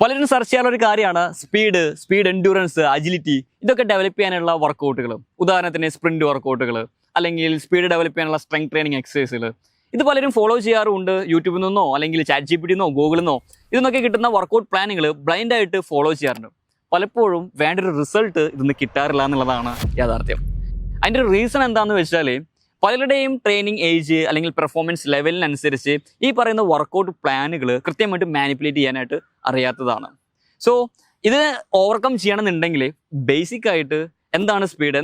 പലരും സെർച്ച് ചെയ്യാനുള്ള ഒരു കാര്യമാണ് സ്പീഡ് എൻഡ്യൂറൻസ്, അജിലിറ്റി. ഇതൊക്കെ ഡെവലപ്പ് ചെയ്യാനുള്ള വർക്കൗട്ടുകൾ. ഉദാഹരണത്തിന് സ്പ്രിന്റ് വർക്കൗട്ടുകൾ, അല്ലെങ്കിൽ സ്പീഡ് ഡെവലപ്പ് ചെയ്യാനുള്ള സ്ട്രെങ്ത് ട്രെയിനിങ് എക്സസൈസുകൾ. ഇത് പലരും ഫോളോ ചെയ്യാറുണ്ട്. യൂട്യൂബിൽ നിന്നോ അല്ലെങ്കിൽ ChatGPT നിന്നോ ഗൂഗിളിൽ നിന്നോ ഇതിന്നൊക്കെ കിട്ടുന്ന വർക്കൗട്ട് പ്ലാനുകൾ ബ്ലൈൻഡായിട്ട് ഫോളോ ചെയ്യാറുണ്ട്. പലപ്പോഴും വേണ്ടൊരു റിസൾട്ട് ഇതിന്ന് കിട്ടാറില്ല എന്നുള്ളതാണ് യാഥാർത്ഥ്യം. അതിൻ്റെ ഒരു റീസൺ എന്താണെന്ന് വെച്ചാൽ പലരുടെയും ട്രെയിനിങ് ഏജ് അല്ലെങ്കിൽ പെർഫോമൻസ് ലെവലിനനുസരിച്ച് ഈ പറയുന്ന വർക്കൗട്ട് പ്ലാനുകൾ കൃത്യമായിട്ട് മാനിപ്പുലേറ്റ് ചെയ്യാനായിട്ട് അറിയാത്തതാണ്. സോ ഇത് ഓവർകം ചെയ്യണമെന്നുണ്ടെങ്കിൽ ബേസിക് ആയിട്ട് എന്താണ് സ്പീഡ്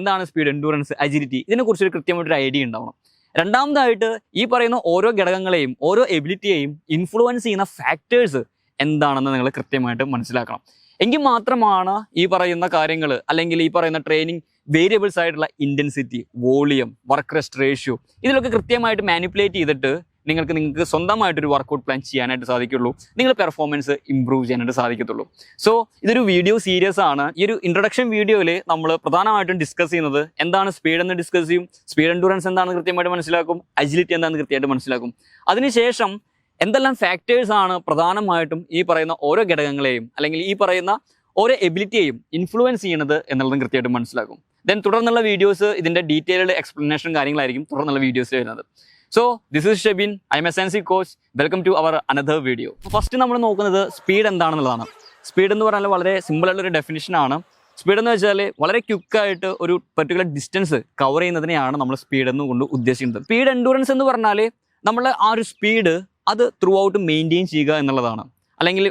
എൻഡ്യൂറൻസ്, അജിലിറ്റി, ഇതിനെക്കുറിച്ചൊരു കൃത്യമായിട്ടൊരു ഐഡിയ ഉണ്ടാവണം. രണ്ടാമതായിട്ട് ഈ പറയുന്ന ഓരോ ഘടകങ്ങളെയും ഓരോ എബിലിറ്റിയെയും ഇൻഫ്ലുവൻസ് ചെയ്യുന്ന ഫാക്ടേഴ്സ് എന്താണെന്ന് നിങ്ങൾ കൃത്യമായിട്ട് മനസ്സിലാക്കണം. എങ്കിൽ മാത്രമാണ് ഈ പറയുന്ന കാര്യങ്ങൾ അല്ലെങ്കിൽ ഈ പറയുന്ന ട്രെയിനിങ് വേരിയബിൾസ് ആയിട്ടുള്ള intensity, volume, work rest ratio ഇതിലൊക്കെ കൃത്യമായിട്ട് മാനിപ്പുലേറ്റ് ചെയ്തിട്ട് നിങ്ങൾക്ക് സ്വന്തമായിട്ടൊരു വർക്കൗട്ട് പ്ലാൻ ചെയ്യാനായിട്ട് സാധിക്കുള്ളൂ. നിങ്ങളുടെ പെർഫോമൻസ് ഇമ്പ്രൂവ് ചെയ്യാനായിട്ട് സാധിക്കത്തുള്ളൂ. സോ ഇതൊരു വീഡിയോ സീരീസ് ആണ്. ഈ ഒരു ഇൻട്രൊഡക്ഷൻ വീഡിയോയിൽ നമ്മൾ പ്രധാനമായിട്ടും ഡിസ്കസ് ചെയ്യുന്നത് എന്താണ് സ്പീഡ് എന്ന് ഡിസ്കസ് ചെയ്യും, സ്പീഡ് എൻഡ്യൂറൻസ് എന്താണെന്ന് കൃത്യമായിട്ട് മനസ്സിലാക്കും, അജിലിറ്റി എന്താണെന്ന് കൃത്യമായിട്ട് മനസ്സിലാക്കും. അതിനുശേഷം എന്തെല്ലാം ഫാക്ടേഴ്സ് ആണ് പ്രധാനമായിട്ടും ഈ പറയുന്ന ഓരോ ഘടകങ്ങളെയും അല്ലെങ്കിൽ ഈ പറയുന്ന ഓരോ എബിലിറ്റിയെയും ഇൻഫ്ലുവൻസ് ചെയ്യുന്നത് എന്നുള്ളതും കൃത്യമായിട്ട് മനസ്സിലാക്കും. ദെൻ തുടർന്നുള്ള വീഡിയോസ് ഇതിൻ്റെ ഡീറ്റെയിൽഡ് എക്സ്പ്ലനേഷൻ കാര്യങ്ങളായിരിക്കും തുടർന്നുള്ള വീഡിയോസ് വരുന്നത്. So this is Shebin, I am a science coach. Welcome to our another video. First നമ്മൾ നോക്കുന്നത് സ്പീഡ് എന്താണെന്നുള്ളതാണ്. സ്പീഡ് എന്ന് പറഞ്ഞാൽ വളരെ സിമ്പിളായിട്ടുള്ളൊരു ഡെഫിനിഷനാണ്. സ്പീഡ് എന്ന് വെച്ചാൽ വളരെ ക്വിക്കായിട്ട് ഒരു പെർട്ടിക്കുലർ ഡിസ്റ്റൻസ് കവർ ചെയ്യുന്നതിനെയാണ് നമ്മൾ സ്പീഡ് എന്നുകൊണ്ട് ഉദ്ദേശിക്കുന്നത്. സ്പീഡ് എൻഡ്യൂറൻസ് എന്ന് പറഞ്ഞാൽ നമ്മൾ ആ ഒരു സ്പീഡ് അത് ത്രൂ ഔട്ട് മെയിൻറ്റെയിൻ ചെയ്യുക എന്നുള്ളതാണ്. അല്ലെങ്കിൽ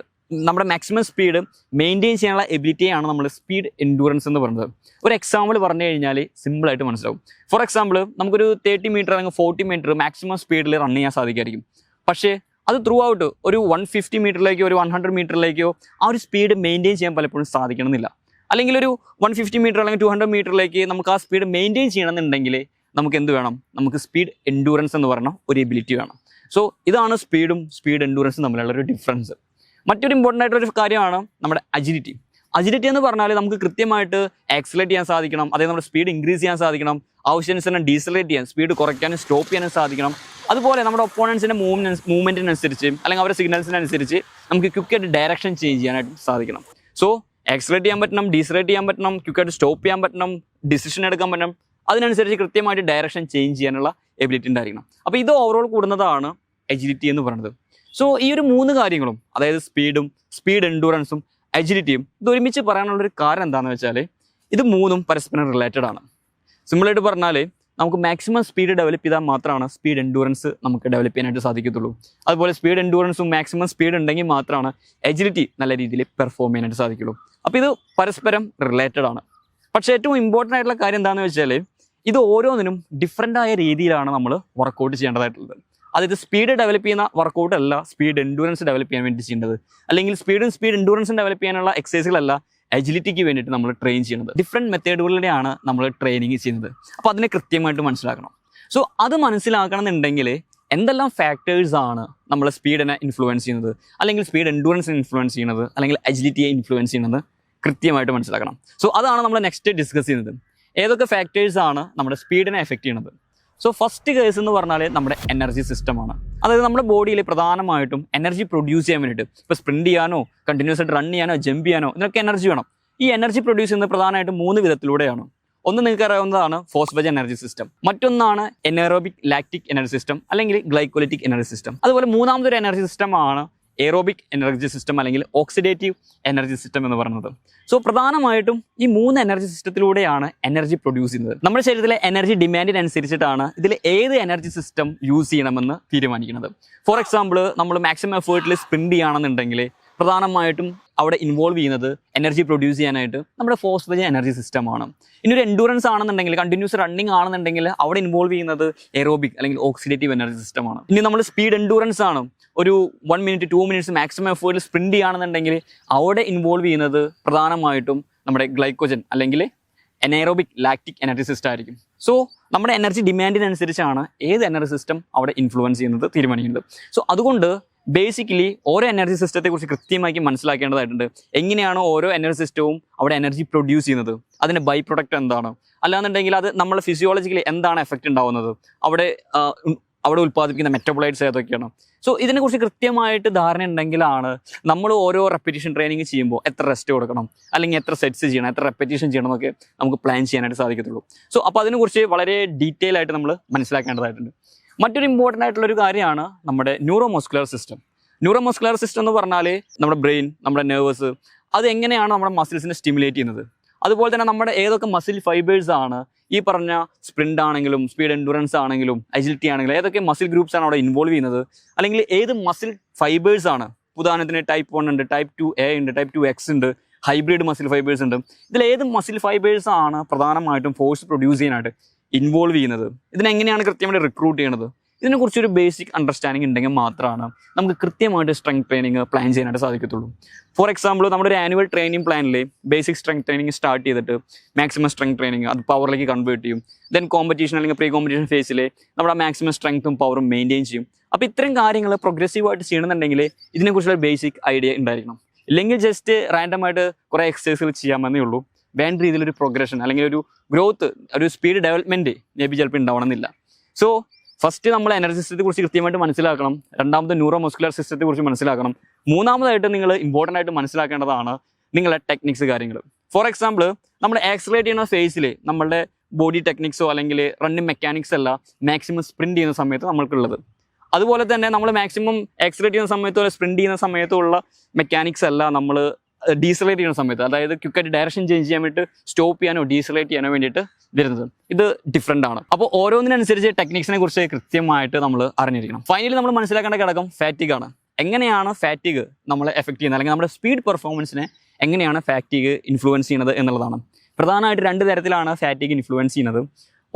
നമ്മുടെ മാക്സിമം സ്പീഡ് മെയിൻറ്റെയിൻ ചെയ്യാനുള്ള എബിലിറ്റിയാണ് നമ്മൾ സ്പീഡ് എൻഡ്യൂറൻസ് എന്ന് പറയുന്നത്. ഒരു എക്സാമ്പിൾ പറഞ്ഞു കഴിഞ്ഞാൽ സിമ്പിളായിട്ട് മനസ്സിലാവും. ഫോർ എക്സാമ്പിൾ നമുക്കൊരു 30 മീറ്റർ അല്ലെങ്കിൽ 40 മീറ്റർ മാക്സിമം സ്പീഡിൽ റൺ ചെയ്യാൻ സാധിക്കുമായിരിക്കും. പക്ഷേ അത് ത്രൂ ഔട്ട് ഒരു 150 മീറ്ററിലേക്കോ ഒരു 100 മീറ്ററിലേക്കോ ആ ഒരു സ്പീഡ് മെയിൻറ്റെയിൻ ചെയ്യാൻ പലപ്പോഴും സാധിക്കണമെന്നില്ല. അല്ലെങ്കിൽ ഒരു 150 മീറ്റർ അല്ലെങ്കിൽ 200 മീറ്ററിലേക്ക് നമുക്ക് ആ സ്പീഡ് മെയിൻറ്റെയിൻ ചെയ്യണമെന്നുണ്ടെങ്കിൽ നമുക്ക് എന്ത് വേണം? നമുക്ക് സ്പീഡ് എൻഡ്യൂറൻസ് എന്ന് പറഞ്ഞ ഒരു എബിലിറ്റി വേണം. സോ ഇതാണ് സ്പീഡും സ്പീഡ് എൻഡ്യൂറൻസും തമ്മിലുള്ള ഒരു ഡിഫറൻസ്. മറ്റൊരു ഇമ്പോർട്ടൻ്റ് ആയിട്ടൊരു കാര്യമാണ് നമ്മുടെ അജിലിറ്റി. അജിലിറ്റി എന്ന് പറഞ്ഞാൽ നമുക്ക് കൃത്യമായിട്ട് ആക്സിലേറ്റ് ചെയ്യാൻ സാധിക്കണം, അതായത് നമ്മുടെ സ്പീഡ് ഇൻക്രീസ് ചെയ്യാൻ സാധിക്കണം, ആവശ്യാനുസരണം ഡീസലേറ്റ് ചെയ്യാൻ, സ്പീഡ് കുറയ്ക്കാനും സ്റ്റോപ്പ് ചെയ്യാനും സാധിക്കണം. അതുപോലെ നമ്മുടെ ഒപ്പോണൻസിൻ്റെ മൂവ്മെൻറ്റിനനുസരിച്ച് അല്ലെങ്കിൽ അവരുടെ സിഗ്നൽസിനനുസരിച്ച് നമുക്ക് ക്വിക്കായിട്ട് ഡയറക്ഷൻ ചേഞ്ച് ചെയ്യാനായിട്ട് സാധിക്കണം. സോ ആക്സിലേറ്റ് ചെയ്യാൻ പറ്റണം, ഡീസലേറ്റ് ചെയ്യാൻ പറ്റണം, ക്വിക്കായിട്ട് സ്റ്റോപ്പ് ചെയ്യാൻ പറ്റണം, ഡിസിഷൻ എടുക്കാൻ പറ്റണം. അതിനനുസരിച്ച് കൃത്യമായിട്ട് ഡയറക്ഷൻ ചേഞ്ച് ചെയ്യാനുള്ള എബിലിറ്റി ഉണ്ടായിരിക്കണം. അപ്പോൾ ഇത് ഓവറോൾ കൂടുന്നതാണ് എജിലിറ്റി എന്ന് പറയുന്നത്. സോ ഈ ഒരു 3 കാര്യങ്ങളും, അതായത് സ്പീഡ് എൻഡ്യൂറൻസും അജിലിറ്റിയും, ഇത് ഒരുമിച്ച് പറയാനുള്ളൊരു കാരണം എന്താണെന്ന് വെച്ചാൽ ഇത് 3ഉം പരസ്പരം റിലേറ്റഡ് ആണ്. സിമ്പിളായിട്ട് പറഞ്ഞാൽ നമുക്ക് മാക്സിമം സ്പീഡ് ഡെവലപ്പ് ചെയ്താൽ മാത്രമാണ് സ്പീഡ് എൻഡ്യൂറൻസ് നമുക്ക് ഡെവലപ്പ് ചെയ്യാനായിട്ട് സാധിക്കത്തുള്ളൂ. അതുപോലെ സ്പീഡ് എൻഡ്യൂറൻസും മാക്സിമം സ്പീഡ് ഉണ്ടെങ്കിൽ മാത്രമാണ് എജിലിറ്റി നല്ല രീതിയിൽ പെർഫോം ചെയ്യാനായിട്ട് സാധിക്കുള്ളൂ. അപ്പോൾ ഇത് പരസ്പരം റിലേറ്റഡ് ആണ്. പക്ഷേ ഏറ്റവും ഇമ്പോർട്ടൻ്റ് ആയിട്ടുള്ള കാര്യം എന്താണെന്ന് വെച്ചാൽ ഇത് ഓരോന്നിനും ഡിഫറൻ്റ് ആയ രീതിയിലാണ് നമ്മൾ വർക്കൗട്ട് ചെയ്യേണ്ടതായിട്ടുള്ളത്. അതായത് സ്പീഡ് ഡെവലപ്പ് ചെയ്യുന്ന വർക്കൗട്ട് അല്ല സ്പീഡ് എൻഡ്യൂറൻസ് ഡെവലപ്പ് ചെയ്യാൻ വേണ്ടി ചെയ്യേണ്ടത്, അല്ലെങ്കിൽ സ്പീഡ് എൻഡ്യൂറൻസും ഡെവലപ്പ് ചെയ്യാനുള്ള എക്സസൈസുകളല്ല അജിലിറ്റിക്ക് വേണ്ടിയിട്ട് നമ്മൾ ട്രെയിൻ ചെയ്യുന്നത്. ഡിഫറെൻറ്റ് മെത്തേഡുകളിലെയാണ് നമ്മൾ ട്രെയിനിങ് ചെയ്യുന്നത്. അപ്പോൾ അതിനെ കൃത്യമായിട്ട് മനസ്സിലാക്കണം. സോ അത് മനസ്സിലാക്കണം എന്നുണ്ടെങ്കിൽ എന്തെല്ലാം ഫാക്ടേഴ്സ് ആണ് നമ്മൾ സ്പീഡിനെ ഇൻഫ്ലുവൻസ് ചെയ്യുന്നത്, അല്ലെങ്കിൽ സ്പീഡ് എൻഡ്യൂറൻസിനെ ഇൻഫ്ലുവൻസ് ചെയ്യുന്നത്, അല്ലെങ്കിൽ അജിലിറ്റിയെ ഇൻഫ്ലുവൻസ് ചെയ്യുന്നത് കൃത്യമായിട്ട് മനസ്സിലാക്കണം. സോ അതാണ് നമ്മൾ നെക്സ്റ്റ് ഡിസ്കസ് ചെയ്യുന്നത്. ഏതൊക്കെ ഫാക്ടേഴ്സ് ആണ് നമ്മുടെ സ്പീഡിനെ എഫക്റ്റ് ചെയ്യുന്നത്. സോ ഫസ്റ്റ് കേസ് എന്ന് പറഞ്ഞാൽ നമ്മുടെ എനർജി സിസ്റ്റമാണ്. അതായത് നമ്മുടെ ബോഡിയിൽ പ്രധാനമായിട്ടും എനർജി പ്രൊഡ്യൂസ് ചെയ്യാൻ വേണ്ടിയിട്ട്, ഇപ്പോൾ സ്പ്രിന്റ് ചെയ്യാനോ കണ്ടിന്യൂസ് ആയിട്ട് റൺ ചെയ്യാനോ ജമ്പ് ചെയ്യാനോ ഇതിനൊക്കെ എനർജി വേണം. ഈ എനർജി പ്രൊഡ്യൂസ് ചെയ്യുന്നത് പ്രധാനമായിട്ടും 3 വിധത്തിലൂടെയാണ്. ഒന്ന് നിങ്ങൾക്ക് അറിയാവുന്നതാണ് ഫോസ്ഫേജ് എനർജി സിസ്റ്റം, മറ്റൊന്നാണ് എനേറോബിക് ലാക്റ്റിക് എനർജി സിസ്റ്റം അല്ലെങ്കിൽ ഗ്ലൈക്കോലിറ്റിക് എനർജി സിസ്റ്റം. അതുപോലെ മൂന്നാമതൊരു എനർജി സിസ്റ്റമാണ് എയറോബിക് എനർജി സിസ്റ്റം അല്ലെങ്കിൽ ഓക്സിഡേറ്റീവ് എനർജി സിസ്റ്റം എന്ന് പറയുന്നത്. സോ പ്രധാനമായിട്ടും ഈ 3 എനർജി സിസ്റ്റത്തിലൂടെയാണ് എനർജി പ്രൊഡ്യൂസ് ചെയ്യുന്നത്. നമ്മുടെ ശരീരത്തിലെ എനർജി ഡിമാൻഡിനനുസരിച്ചിട്ടാണ് ഇതിൽ ഏത് എനർജി സിസ്റ്റം യൂസ് ചെയ്യണമെന്ന് തീരുമാനിക്കുന്നത്. ഫോർ എക്സാമ്പിൾ നമ്മൾ മാക്സിമം എഫേർട്ടിൽ സ്പ്രിന്റ് ചെയ്യുകയാണെന്നുണ്ടെങ്കിൽ പ്രധാനമായിട്ടും അവിടെ ഇൻവോൾവ് ചെയ്യുന്നത് എനർജി പ്രൊഡ്യൂസ് ചെയ്യാനായിട്ട് നമ്മുടെ ഫോസ്ഫേജ് എനർജി സിസ്റ്റമാണ്. ഇനി ഒരു എൻഡ്യൂറൻസ് ആണെന്നുണ്ടെങ്കിൽ, കണ്ടിന്യൂസ് റണ്ണിങ് ആണെന്നുണ്ടെങ്കിൽ അവിടെ ഇൻവോൾവ് ചെയ്യുന്നത് എയറോബിക് അല്ലെങ്കിൽ ഓക്സിഡേറ്റീവ് എനർജി സിസ്റ്റമാണ്. ഇനി നമ്മൾ സ്പീഡ് എൻഡ്യൂറൻസ് ആണ്, ഒരു 1 മിനിറ്റ് 2 മിനിറ്റ്സ് മാക്സിമം എഫേർട്ടിൽ സ്പ്രിന്റ് ചെയ്യുകയാണെന്നുണ്ടെങ്കിൽ അവിടെ ഇൻവോൾവ് ചെയ്യുന്നത് പ്രധാനമായിട്ടും നമ്മുടെ ഗ്ലൈക്കോജൻ അല്ലെങ്കിൽ എനേറോബിക് ലാക്റ്റിക് എനർജി സിസ്റ്റം ആയിരിക്കും. സോ നമ്മുടെ എനർജി ഡിമാൻഡിനനുസരിച്ചാണ് ഏത് എനർജി സിസ്റ്റം അവിടെ ഇൻഫ്ലുവൻസ് ചെയ്യുന്നത് തീരുമാനിക്കുന്നത്. സോ അതുകൊണ്ട് ബേസിക്കലി ഓരോ എനർജി സിസ്റ്റത്തെക്കുറിച്ച് കൃത്യമായി മനസ്സിലാക്കേണ്ടതായിട്ടുണ്ട്. എങ്ങനെയാണോ ഓരോ എനർജി സിസ്റ്റവും അവിടെ എനർജി പ്രൊഡ്യൂസ് ചെയ്യുന്നത്, അതിൻ്റെ ബൈ പ്രൊഡക്റ്റ് എന്താണ്, അല്ലാന്നുണ്ടെങ്കിൽ അത് നമ്മൾ ഫിസിയോളജിക്കലി എന്താണ് എഫക്റ്റ് ഉണ്ടാവുന്നത്, അവിടെ അവിടെ ഉൽപ്പാദിപ്പിക്കുന്ന മെറ്റബോളൈറ്റ്സ് ഏതൊക്കെയാണ്. സോ ഇതിനെക്കുറിച്ച് കൃത്യമായിട്ട് ധാരണ ഉണ്ടെങ്കിലാണ് നമ്മൾ ഓരോ റെപ്പറ്റീഷൻ ട്രെയിനിങ് ചെയ്യുമ്പോൾ എത്ര റെസ്റ്റ് കൊടുക്കണം, അല്ലെങ്കിൽ എത്ര സെറ്റ്സ് ചെയ്യണം, എത്ര റെപ്പറ്റീഷൻ ചെയ്യണം എന്നൊക്കെ നമുക്ക് പ്ലാൻ ചെയ്യാനായിട്ട് സാധിക്കത്തുള്ളൂ. സോ അപ്പോൾ അതിനെക്കുറിച്ച് വളരെ ഡീറ്റെയിൽ ആയിട്ട് നമ്മൾ മനസ്സിലാക്കേണ്ടതായിട്ടുണ്ട്. മറ്റൊരു ഇമ്പോർട്ടൻ്റ് ആയിട്ടുള്ളൊരു കാര്യമാണ് നമ്മുടെ ന്യൂറോമസ്കുലർ സിസ്റ്റം. ന്യൂറോമസ്കുലർ സിസ്റ്റം എന്ന് പറഞ്ഞാൽ നമ്മുടെ ബ്രെയിൻ, നമ്മുടെ നെർവസ്, അത് എങ്ങനെയാണ് നമ്മുടെ മസിൽസിനെ സ്റ്റിമുലേറ്റ് ചെയ്യുന്നത്. അതുപോലെ തന്നെ നമ്മുടെ ഏതൊക്കെ മസിൽ ഫൈബേഴ്സ് ആണ് ഈ പറഞ്ഞ സ്പ്രിന്റ് ആണെങ്കിലും സ്പീഡ് എൻഡുറൻസ് ആണെങ്കിലും അജിലിറ്റി ആണെങ്കിലും ഏതൊക്കെ മസിൽ ഗ്രൂപ്പ്സ് ആണ് അവിടെ ഇൻവോൾവ് ചെയ്യുന്നത്, അല്ലെങ്കിൽ ഏത് മസിൽ ഫൈബേഴ്സ് ആണ്. ഉദാഹരണത്തിന് ടൈപ്പ് 1 ഉണ്ട്, ടൈപ്പ് 2A ഉണ്ട്, ടൈപ്പ് 2X ഉണ്ട്, ഹൈബ്രിഡ് മസിൽ ഫൈബേഴ്സ് ഉണ്ട്. ഇതിൽ ഏത് മസിൽ ഫൈബേഴ്സ് ആണ് പ്രധാനമായിട്ടും ഫോഴ്സ് പ്രൊഡ്യൂസ് ചെയ്യാനായിട്ട് ഇൻവോൾവ് ചെയ്യുന്നത്, ഇതിനെങ്ങനെയാണ് കൃത്യമായിട്ട് റിക്രൂട്ട് ചെയ്യണത്, ഇതിനെക്കുറിച്ചൊരു ബേസിക് അണ്ടർസ്റ്റാൻഡിങ് ഉണ്ടെങ്കിൽ മാത്രമാണ് നമുക്ക് കൃത്യമായിട്ട് സ്ട്രെങ്ത് ട്രെയിനിങ് പ്ലാൻ ചെയ്യാനായിട്ട് സാധിക്കത്തുള്ളൂ. ഫോർ എക്സാമ്പിൾ, നമ്മുടെ ഒരു ആനുവൽ ട്രെയിനിങ് പ്ലാനിൽ ബേസിക് സ്ട്രെങ്ത് ട്രെയിനിങ് സ്റ്റാർട്ട് ചെയ്തിട്ട് മാക്സിമം സ്ട്രെങ്ത് ട്രെയിനിങ് അത് പവറിലേക്ക് കൺവേർട്ട് ചെയ്യും. ദെൻ കോമ്പറ്റീഷൻ അല്ലെങ്കിൽ പ്രീ കോമ്പറ്റീഷൻ ഫേസിൽ നമ്മുടെ മാക്സിമം സ്ട്രെങ്ത്തും പവറും മെയിൻറ്റെയിൻ ചെയ്യും. അപ്പോൾ ഇത്രയും കാര്യങ്ങൾ പ്രോഗ്രസീവായിട്ട് ചെയ്യണമെന്നുണ്ടെങ്കിൽ ഇതിനെക്കുറിച്ചുള്ള ബേസിക് ഐഡിയ ഉണ്ടായിരിക്കണം. ഇല്ലെങ്കിൽ ജസ്റ്റ് റാൻഡമായിട്ട് കുറേ എക്സസൈസുകൾ ചെയ്യാമെന്നേ ഉള്ളൂ. വേണ്ട രീതിയിലൊരു പ്രോഗ്രഷൻ അല്ലെങ്കിൽ ഒരു ഗ്രോത്ത്, ഒരു സ്പീഡ് ഡെവലപ്മെൻറ്റ് മേ ബി ചിലപ്പോൾ ഉണ്ടാവണമെന്നില്ല. സോ ഫസ്റ്റ് നമ്മൾ എനർജി സിസ്റ്റത്തെ കുറിച്ച് കൃത്യമായിട്ട് മനസ്സിലാക്കണം. രണ്ടാമത് ന്യൂറോ മസ്കുലർ സിസ്റ്റത്തെ കുറിച്ച് മനസ്സിലാക്കണം. മൂന്നാമതായിട്ട് നിങ്ങൾ ഇമ്പോർട്ടൻ്റ് ആയിട്ട് മനസ്സിലാക്കേണ്ടതാണ് നിങ്ങളുടെ ടെക്നിക്സ് കാര്യങ്ങൾ. ഫോർ എക്സാമ്പിൾ, നമ്മൾ ആക്സിലറേറ്റ് ചെയ്യുന്ന ഫേസിൽ നമ്മളുടെ ബോഡി ടെക്നിക്സോ അല്ലെങ്കിൽ റണ്ണിങ് മെക്കാനിക്സ് അല്ല മാക്സിമം സ്പ്രിന്റ് ചെയ്യുന്ന സമയത്ത് നമ്മൾക്കുള്ളത്. അതുപോലെ തന്നെ നമ്മൾ മാക്സിമം ആക്സിലറേറ്റ് ചെയ്യുന്ന സമയത്തോ സ്പ്രിന്റ് ചെയ്യുന്ന സമയത്തോ ഉള്ള മെക്കാനിക്സ് അല്ല നമ്മൾ ഡീസലേറ്റ് ചെയ്യുന്ന സമയത്ത്, അതായത് ക്വിക്കായിട്ട് ഡയറക്ഷൻ ചേഞ്ച് ചെയ്യാൻ വേണ്ടി സ്റ്റോപ്പ് ചെയ്യാനോ ഡീസലേറ്റ് ചെയ്യാനോ വേണ്ടിയിട്ട് വരുന്നത്. ഇത് ഡിഫറെൻ്റ് ആണ്. അപ്പോൾ ഓരോന്നിനനുസരിച്ച് ടെക്നിക്സിനെ കുറിച്ച് കൃത്യമായിട്ട് നമ്മൾ അറിഞ്ഞിരിക്കണം. ഫൈനലി നമ്മൾ മനസ്സിലാക്കേണ്ട ഘടകം ഫാറ്റിഗ് ആണ്. എങ്ങനെയാണ് ഫാറ്റിഗ് നമ്മളെ എഫക്ട് ചെയ്യുന്നത്, അല്ലെങ്കിൽ നമ്മുടെ സ്പീഡ് പെർഫോമൻസിനെ എങ്ങനെയാണ് ഫാറ്റിഗ് ഇൻഫ്ലുവൻസ് ചെയ്യുന്നത് എന്നുള്ളതാണ്. പ്രധാനമായിട്ട് 2 തരത്തിലാണ് ഫാറ്റിഗ് ഇൻഫ്ലുവൻസ് ചെയ്യുന്നത്.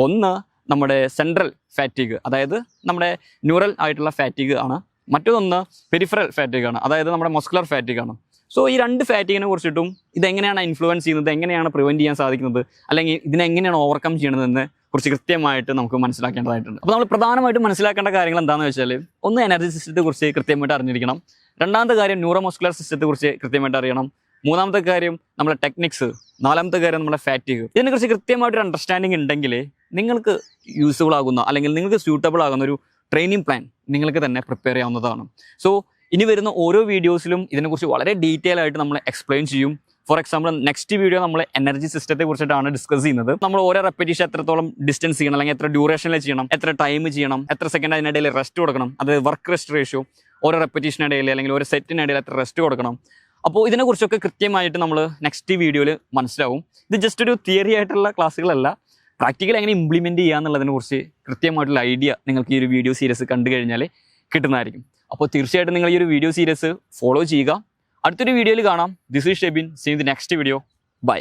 ഒന്ന് നമ്മുടെ സെൻട്രൽ ഫാറ്റിഗ്, അതായത് നമ്മുടെ ന്യൂറൽ ആയിട്ടുള്ള ഫാറ്റിഗ് ആണ്. മറ്റൊന്ന് പെരിഫറൽ ഫാറ്റിഗ് ആണ്, അതായത് നമ്മുടെ മസ്കുലർ ഫാറ്റിഗ് ആണ്. സോ ഈ 2 ഫാറ്റിങ്ങിനെ കുറിച്ചിട്ടും ഇതെങ്ങനെയാണ് ഇൻഫ്ലുവൻസ് ചെയ്യുന്നത്, എങ്ങനെയാണ് പ്രിവെൻറ്റ് ചെയ്യാൻ സാധിക്കുന്നത്, അല്ലെങ്കിൽ ഇതിനെങ്ങനെയാണ് ഓവർകം ചെയ്യണതെന്ന് കുറിച്ച് കൃത്യമായിട്ട് നമുക്ക് മനസ്സിലാക്കേണ്ടതായിട്ടുണ്ട്. അപ്പോൾ നമ്മൾ പ്രധാനമായിട്ടും മനസ്സിലാക്കേണ്ട കാര്യങ്ങൾ എന്താണെന്ന് വെച്ചാൽ, ഒന്ന് എനർജി സിസ്റ്റത്തെ കുറിച്ച് കൃത്യമായിട്ട് അറിഞ്ഞിരിക്കണം. രണ്ടാമത്തെ കാര്യം ന്യൂറോ മസ്കുലർ സിസ്റ്റത്തെ കുറിച്ച് കൃത്യമായിട്ട് അറിയണം. മൂന്നാമത്തെ കാര്യം നമ്മുടെ ടെക്നിക്സ്. നാലാമത്തെ കാര്യം നമ്മുടെ ഫാറ്റിഗ്. ഇതിനെക്കുറിച്ച് കൃത്യമായിട്ടൊരു അണ്ടർസ്റ്റാൻഡിങ് ഉണ്ടെങ്കിൽ നിങ്ങൾക്ക് യൂസ്ഫുൾ ആകുന്ന അല്ലെങ്കിൽ നിങ്ങൾക്ക് സ്യൂട്ടബിൾ ആകുന്ന ഒരു ട്രെയിനിങ് പ്ലാൻ നിങ്ങൾക്ക് തന്നെ പ്രിപ്പയർ ചെയ്യാവുന്നതാണ്. സോ ഇനി വരുന്ന ഓരോ വീഡിയോസിലും ഇതിനെക്കുറിച്ച് വളരെ ഡീറ്റെയിൽ ആയിട്ട് നമ്മൾ എക്സ്പ്ലെയിൻ ചെയ്യും. ഫോർ എക്സാമ്പിൾ, നെക്സ്റ്റ് വീഡിയോ നമ്മൾ എനർജി സിസ്റ്റത്തെ കുറിച്ചിട്ടാണ് ഡിസ്കസ് ചെയ്യുന്നത്. നമ്മൾ ഓരോ റെപ്പറ്റീഷൻ എത്രത്തോളം ഡിസ്റ്റൻസ് ചെയ്യണം, അല്ലെങ്കിൽ എത്ര ഡ്യൂറേഷനിൽ ചെയ്യണം, എത്ര ടൈം ചെയ്യണം, എത്ര സെക്കൻഡ് അതിനിടയിൽ റെസ്റ്റ് കൊടുക്കണം, അതായത് വർക്ക് റെസ്റ്റ് റേഷ്യോ, ഓരോ റെപ്പറ്റീഷനിടയിൽ അല്ലെങ്കിൽ ഓരോ സെറ്റിനിടയിൽ എത്ര റെസ്റ്റ് കൊടുക്കണം. അപ്പോൾ ഇതിനെക്കുറിച്ചൊക്കെ കൃത്യമായിട്ട് നമ്മൾ നെക്സ്റ്റ് വീഡിയോയിൽ മനസ്സിലാവും. ഇത് ജസ്റ്റ് ഒരു തിയറി ആയിട്ടുള്ള ക്ലാസ്സുകളല്ല, പ്രാക്ടിക്കൽ എങ്ങനെ ഇംപ്ലിമെൻറ്റ് ചെയ്യുക എന്നുള്ളതിനെ കുറിച്ച് കൃത്യമായിട്ടുള്ള ഐഡിയ നിങ്ങൾക്ക് ഈ ഒരു വീഡിയോ സീരീസ് കണ്ടു കഴിഞ്ഞാൽ കിട്ടുന്നതായിരിക്കും. അപ്പോൾ തീർച്ചയായിട്ടും നിങ്ങൾ ഈ ഒരു വീഡിയോ സീരീസ് ഫോളോ ചെയ്യുക. അടുത്തൊരു വീഡിയോയിൽ കാണാം. This is Shebin. See in the next video. By.